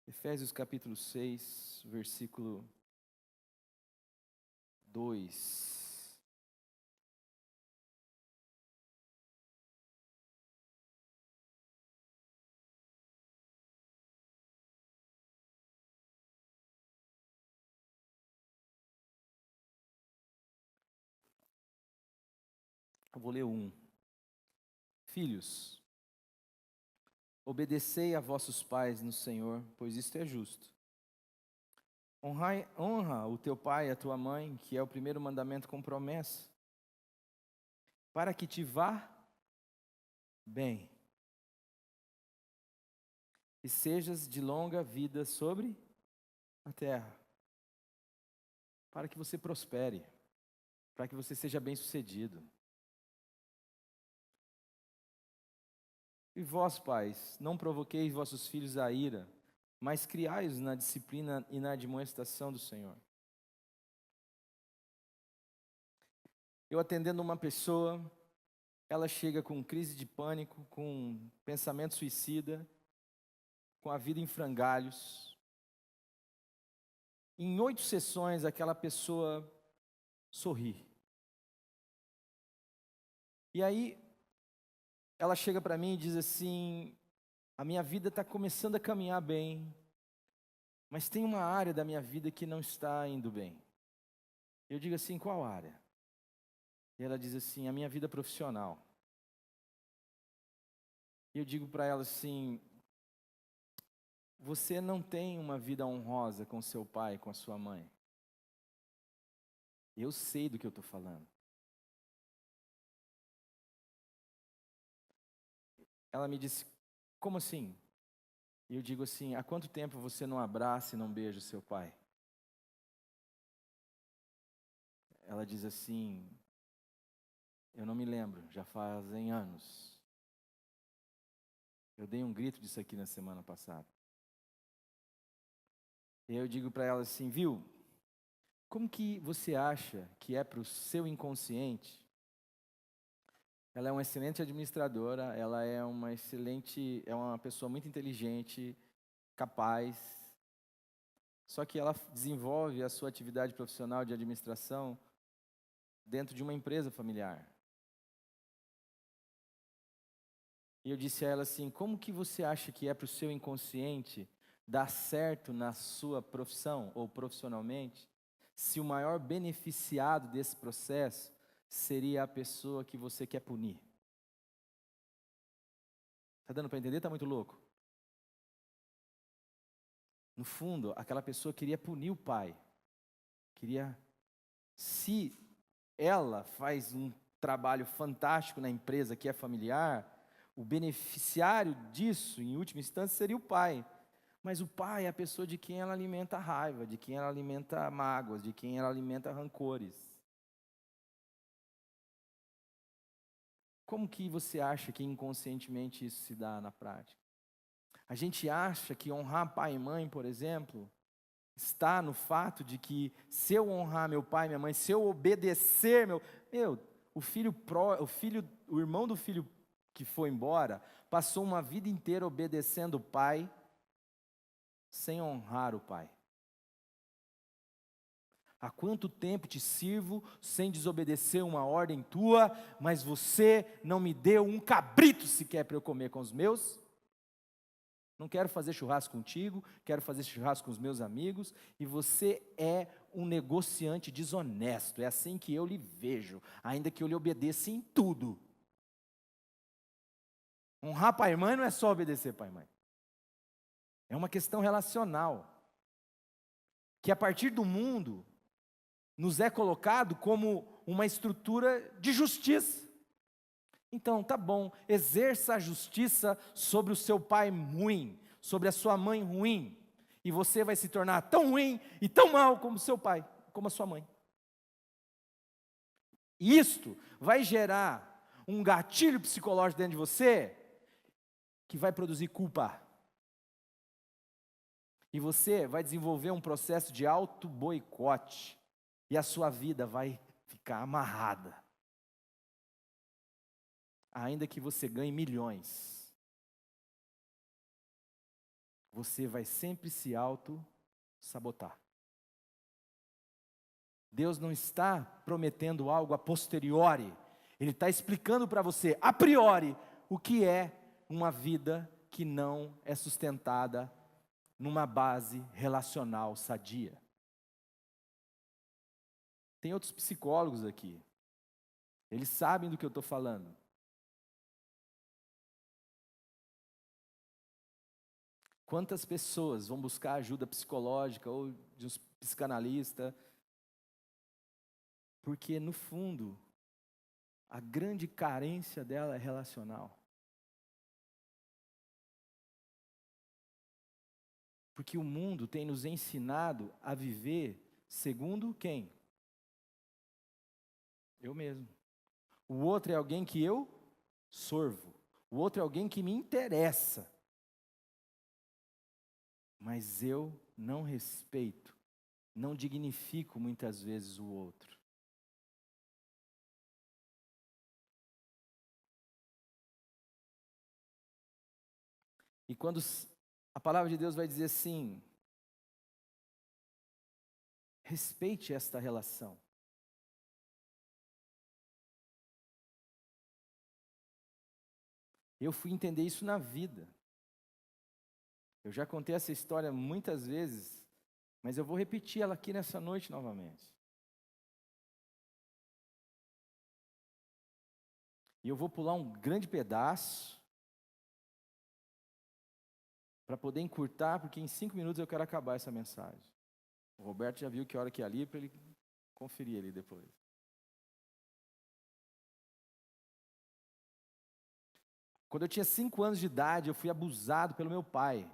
Efésios capítulo 6, versículo 2. Eu vou ler um. Filhos, obedecei a vossos pais no Senhor, pois isto é justo. Honra o teu pai e a tua mãe, que é o primeiro mandamento com promessa, para que te vá bem e sejas de longa vida sobre a terra, para que você prospere, para que você seja bem-sucedido. E vós, pais, não provoqueis vossos filhos à ira, mas criai-os na disciplina e na admoestação do Senhor. Eu atendendo uma pessoa, ela chega com crise de pânico, com pensamento suicida, com a vida em frangalhos. Em 8 sessões, aquela pessoa sorri. E aí, ela chega para mim e diz assim: a minha vida está começando a caminhar bem, mas tem uma área da minha vida que não está indo bem. Eu digo assim: qual área? E ela diz assim: a minha vida profissional. E eu digo para ela assim: você não tem uma vida honrosa com seu pai, com a sua mãe. Eu sei do que eu estou falando. Ela me disse: como assim? E eu digo assim: há quanto tempo você não abraça e não beija o seu pai? Ela diz assim: eu não me lembro, já fazem anos. Eu dei um grito disso aqui na semana passada. E eu digo para ela assim: viu, como que você acha que é para o seu inconsciente? Ela é uma excelente administradora, ela é uma pessoa muito inteligente, capaz. Só que ela desenvolve a sua atividade profissional de administração dentro de uma empresa familiar. E eu disse a ela assim: como que você acha que é para o seu inconsciente dar certo na sua profissão ou profissionalmente, se o maior beneficiado desse processo seria a pessoa que você quer punir? Está dando para entender? Está muito louco? No fundo, aquela pessoa queria punir o pai. Se ela faz um trabalho fantástico na empresa que é familiar, o beneficiário disso, em última instância, seria o pai. Mas o pai é a pessoa de quem ela alimenta raiva, de quem ela alimenta mágoas, de quem ela alimenta rancores. Como que você acha que inconscientemente isso se dá na prática? A gente acha que honrar pai e mãe, por exemplo, está no fato de que se eu honrar meu pai e minha mãe, se eu obedecer o irmão do filho que foi embora, passou uma vida inteira obedecendo o pai, sem honrar o pai. Há quanto tempo te sirvo sem desobedecer uma ordem tua, mas você não me deu um cabrito sequer para eu comer com os meus? Não quero fazer churrasco contigo, quero fazer churrasco com os meus amigos, e você é um negociante desonesto, é assim que eu lhe vejo, ainda que eu lhe obedeça em tudo. Honrar pai e mãe não é só obedecer pai e mãe. É uma questão relacional, que a partir do mundo, nos é colocado como uma estrutura de justiça. Então, tá bom, exerça a justiça sobre o seu pai ruim, sobre a sua mãe ruim, e você vai se tornar tão ruim e tão mal como seu pai, como a sua mãe. E isto vai gerar um gatilho psicológico dentro de você, que vai produzir culpa. E você vai desenvolver um processo de auto-boicote, e a sua vida vai ficar amarrada. Ainda que você ganhe milhões, você vai sempre se auto-sabotar. Deus não está prometendo algo a posteriori, Ele está explicando para você, a priori, o que é uma vida que não é sustentada numa base relacional sadia. Tem outros psicólogos aqui. Eles sabem do que eu estou falando. Quantas pessoas vão buscar ajuda psicológica ou de um psicanalista? Porque, no fundo, a grande carência dela é relacional. Porque o mundo tem nos ensinado a viver segundo quem? Eu mesmo. O outro é alguém que eu sorvo. O outro é alguém que me interessa. Mas eu não respeito, não dignifico muitas vezes o outro. E quando a palavra de Deus vai dizer assim, respeite esta relação. Eu fui entender isso na vida. Eu já contei essa história muitas vezes, mas eu vou repetir ela aqui nessa noite novamente. E eu vou pular um grande pedaço para poder encurtar, porque em 5 minutos eu quero acabar essa mensagem. O Roberto já viu que hora que é ali, para ele conferir ali depois. Quando eu tinha 5 anos de idade, eu fui abusado pelo meu pai.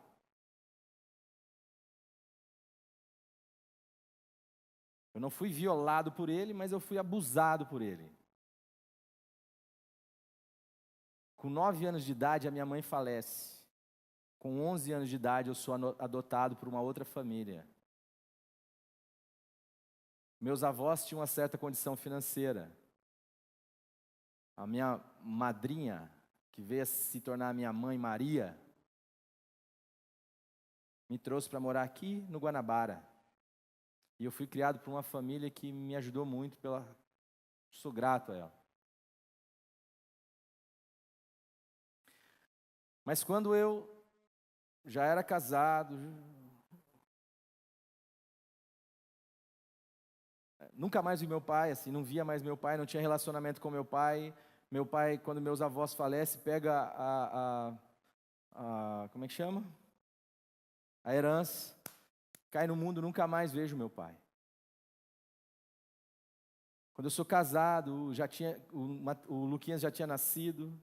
Eu não fui violado por ele, mas eu fui abusado por ele. Com 9 anos de idade, a minha mãe falece. Com 11 anos de idade, eu sou adotado por uma outra família. Meus avós tinham uma certa condição financeira. A minha madrinha, que veio a se tornar minha mãe, Maria, me trouxe para morar aqui no Guanabara. E eu fui criado por uma família que me ajudou muito, sou grato a ela. Mas quando eu já era casado, nunca mais vi meu pai, assim, não via mais meu pai, não tinha relacionamento com meu pai. Meu pai, quando meus avós falecem, pega como é que chama? A herança, cai no mundo, nunca mais vejo meu pai. Quando eu sou casado, o Luquinhas já tinha nascido,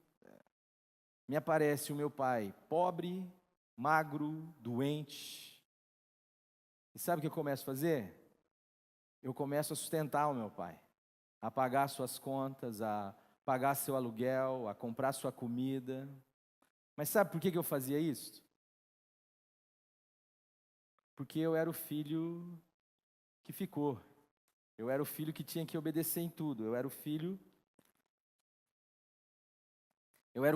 me aparece o meu pai pobre, magro, doente. E sabe o que eu começo a fazer? Eu começo a sustentar o meu pai, a pagar suas contas, a pagar seu aluguel, a comprar sua comida. Mas sabe por que eu fazia isso? Porque eu era o filho que ficou. Eu era o filho que tinha que obedecer em tudo. Eu era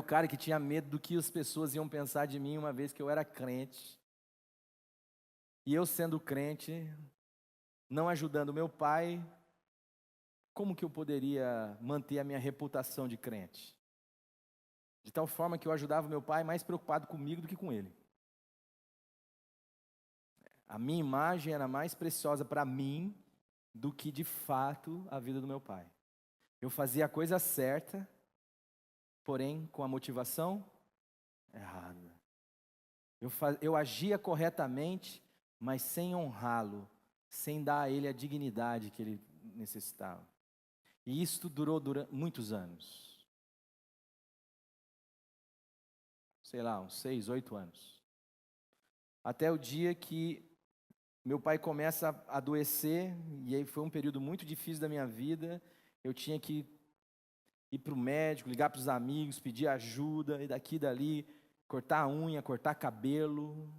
o cara que tinha medo do que as pessoas iam pensar de mim uma vez que eu era crente. E eu sendo crente, não ajudando meu pai, como que eu poderia manter a minha reputação de crente? De tal forma que eu ajudava meu pai mais preocupado comigo do que com ele. A minha imagem era mais preciosa para mim do que de fato a vida do meu pai. Eu fazia a coisa certa, porém com a motivação errada. Eu agia corretamente, mas sem honrá-lo, sem dar a ele a dignidade que ele necessitava. E isso durou durante muitos anos. Sei lá, uns 6, 8 anos. Até o dia que meu pai começa a adoecer, e aí foi um período muito difícil da minha vida. Eu tinha que ir para o médico, ligar para os amigos, pedir ajuda, e daqui e dali, cortar a unha, cortar cabelo.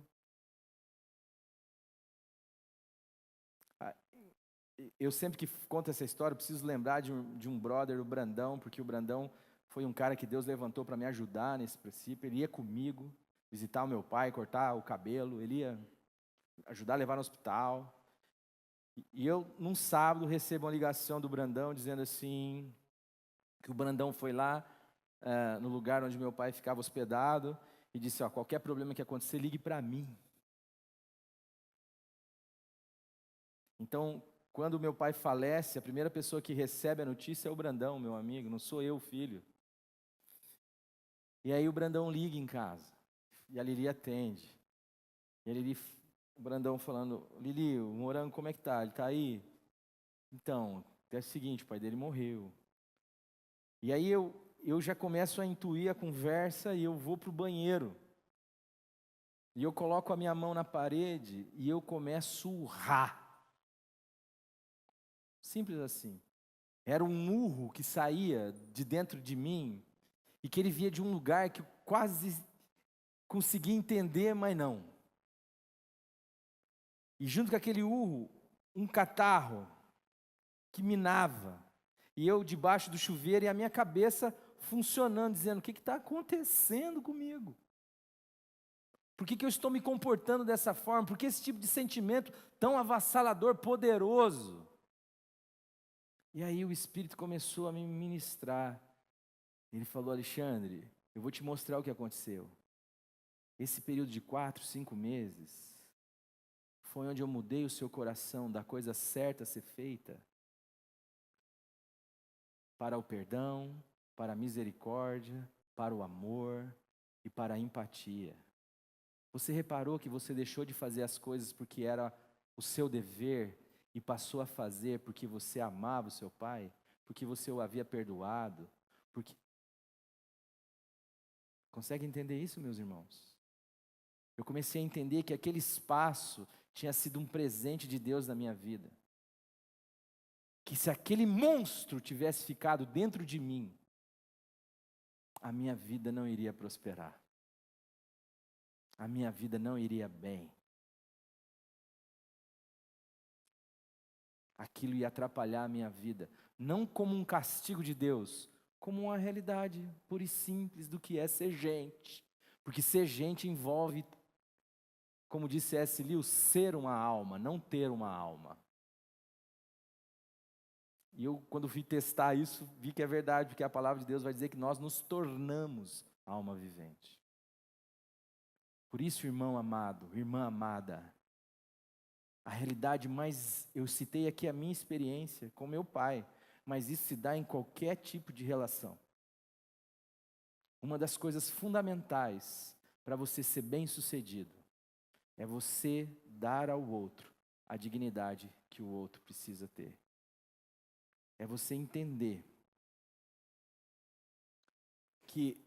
Eu sempre que conto essa história, preciso lembrar de um brother, o Brandão, porque o Brandão foi um cara que Deus levantou para me ajudar nesse princípio. Ele ia comigo visitar o meu pai, cortar o cabelo, ele ia ajudar a levar no hospital. E eu, num sábado, recebo uma ligação do Brandão dizendo assim, que o Brandão foi lá no lugar onde meu pai ficava hospedado e disse, qualquer problema que acontecer, ligue para mim. Então, quando meu pai falece, a primeira pessoa que recebe a notícia é o Brandão, meu amigo, não sou eu, o filho. E aí o Brandão liga em casa, e a Lili atende. E a Lili, o Brandão falando, Lili, o Morango como é que tá? Ele tá aí? Então, é o seguinte, o pai dele morreu. E aí eu já começo a intuir a conversa e eu vou para o banheiro. E eu coloco a minha mão na parede e eu começo a urrar. Simples assim. Era um urro que saía de dentro de mim e que ele via de um lugar que eu quase conseguia entender, mas não. E junto com aquele urro, um catarro que minava. E eu debaixo do chuveiro e a minha cabeça funcionando, dizendo, o que está acontecendo comigo? Por que eu estou me comportando dessa forma? Por que esse tipo de sentimento tão avassalador, poderoso? E aí o Espírito começou a me ministrar. Ele falou, Alexandre, eu vou te mostrar o que aconteceu. Esse período de 4, 5 meses, foi onde eu mudei o seu coração da coisa certa a ser feita, para o perdão, para a misericórdia, para o amor e para a empatia. Você reparou que você deixou de fazer as coisas porque era o seu dever e passou a fazer porque você amava o seu pai? Porque você o havia perdoado? Porque... Consegue entender isso, meus irmãos? Eu comecei a entender que aquele espaço tinha sido um presente de Deus na minha vida. Que se aquele monstro tivesse ficado dentro de mim, a minha vida não iria prosperar. A minha vida não iria bem. Aquilo ia atrapalhar a minha vida, não como um castigo de Deus, como uma realidade pura e simples do que é ser gente. Porque ser gente envolve, como disse S. Lewis, ser uma alma, não ter uma alma. E eu, quando fui testar isso, vi que é verdade, porque a palavra de Deus vai dizer que nós nos tornamos alma vivente. Por isso, irmão amado, irmã amada, a realidade mais, eu citei aqui a minha experiência com meu pai, mas isso se dá em qualquer tipo de relação. Uma das coisas fundamentais para você ser bem-sucedido é você dar ao outro a dignidade que o outro precisa ter. É você entender que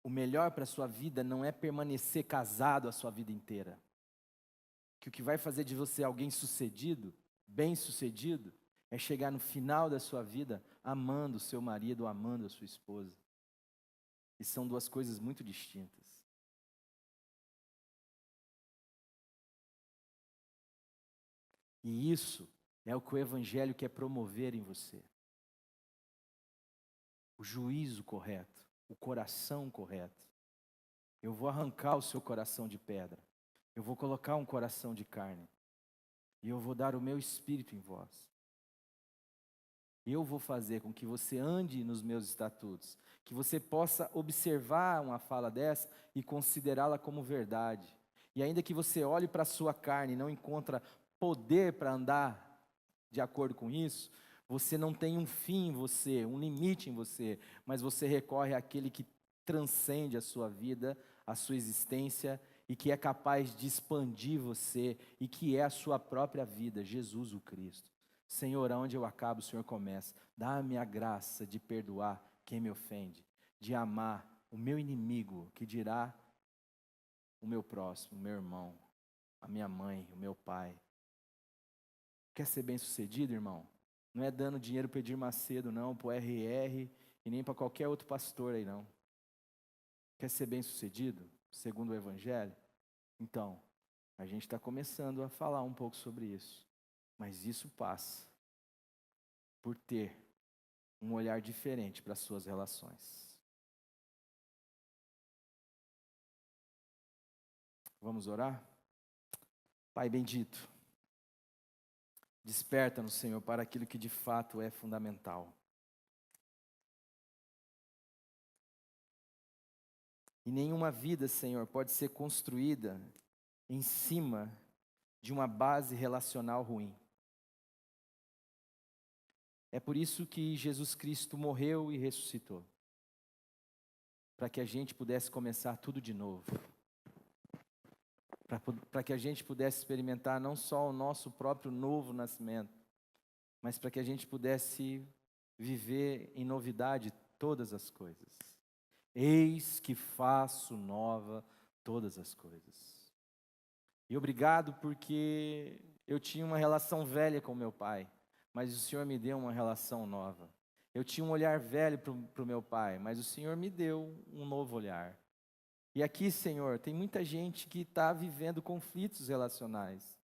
o melhor para a sua vida não é permanecer casado a sua vida inteira. Que o que vai fazer de você alguém sucedido, bem-sucedido, é chegar no final da sua vida amando o seu marido, amando a sua esposa. E são duas coisas muito distintas. E isso é o que o Evangelho quer promover em você. O juízo correto, o coração correto. Eu vou arrancar o seu coração de pedra. Eu vou colocar um coração de carne. E eu vou dar o meu espírito em vós. Eu vou fazer com que você ande nos meus estatutos, que você possa observar uma fala dessa e considerá-la como verdade. E ainda que você olhe para a sua carne e não encontra poder para andar de acordo com isso, você não tem um fim em você, um limite em você, mas você recorre àquele que transcende a sua vida, a sua existência e que é capaz de expandir você e que é a sua própria vida, Jesus o Cristo. Senhor, aonde eu acabo, o Senhor começa. Dá-me a graça de perdoar quem me ofende, de amar o meu inimigo, que dirá o meu próximo, o meu irmão, a minha mãe, o meu pai. Quer ser bem-sucedido, irmão? Não é dando dinheiro para Edir Macedo, não, para o RR e nem para qualquer outro pastor aí, não. Quer ser bem-sucedido, segundo o Evangelho? Então, a gente está começando a falar um pouco sobre isso. Mas isso passa por ter um olhar diferente para as suas relações. Vamos orar? Pai bendito, desperta-nos, Senhor, para aquilo que de fato é fundamental. E nenhuma vida, Senhor, pode ser construída em cima de uma base relacional ruim. É por isso que Jesus Cristo morreu e ressuscitou, para que a gente pudesse começar tudo de novo, para que a gente pudesse experimentar não só o nosso próprio novo nascimento, mas para que a gente pudesse viver em novidade todas as coisas. Eis que faço nova todas as coisas. E obrigado porque eu tinha uma relação velha com meu pai, mas o Senhor me deu uma relação nova. Eu tinha um olhar velho para o meu pai, mas o Senhor me deu um novo olhar. E aqui, Senhor, tem muita gente que está vivendo conflitos relacionais,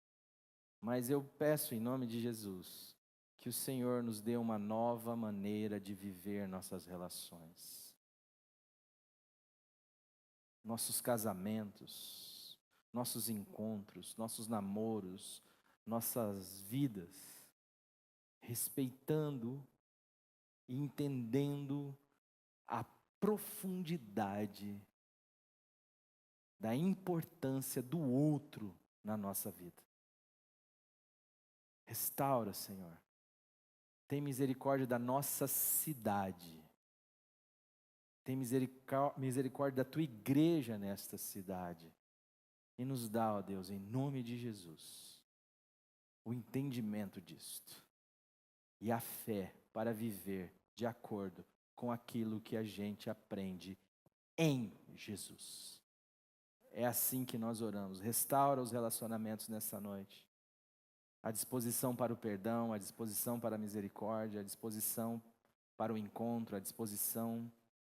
mas eu peço em nome de Jesus, que o Senhor nos dê uma nova maneira de viver nossas relações. Nossos casamentos, nossos encontros, nossos namoros, nossas vidas, respeitando e entendendo a profundidade da importância do outro na nossa vida. Restaura, Senhor. Tem misericórdia da nossa cidade. Tem misericórdia da tua igreja nesta cidade. E nos dá, ó Deus, em nome de Jesus, o entendimento disto. E a fé para viver de acordo com aquilo que a gente aprende em Jesus. É assim que nós oramos. Restaura os relacionamentos nessa noite. A disposição para o perdão, a disposição para a misericórdia, a disposição para o encontro, a disposição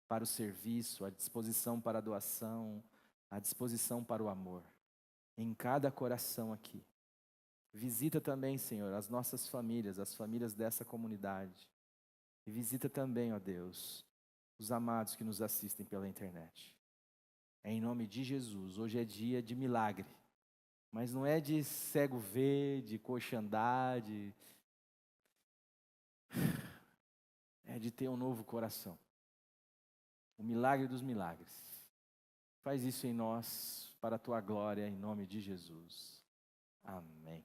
para o serviço, a disposição para a doação, a disposição para o amor. Em cada coração aqui. Visita também, Senhor, as nossas famílias, as famílias dessa comunidade. E visita também, ó Deus, os amados que nos assistem pela internet. É em nome de Jesus. Hoje é dia de milagre. Mas não é de cego ver, de coxa andar, é de ter um novo coração. O milagre dos milagres. Faz isso em nós, para a tua glória, em nome de Jesus. Amém.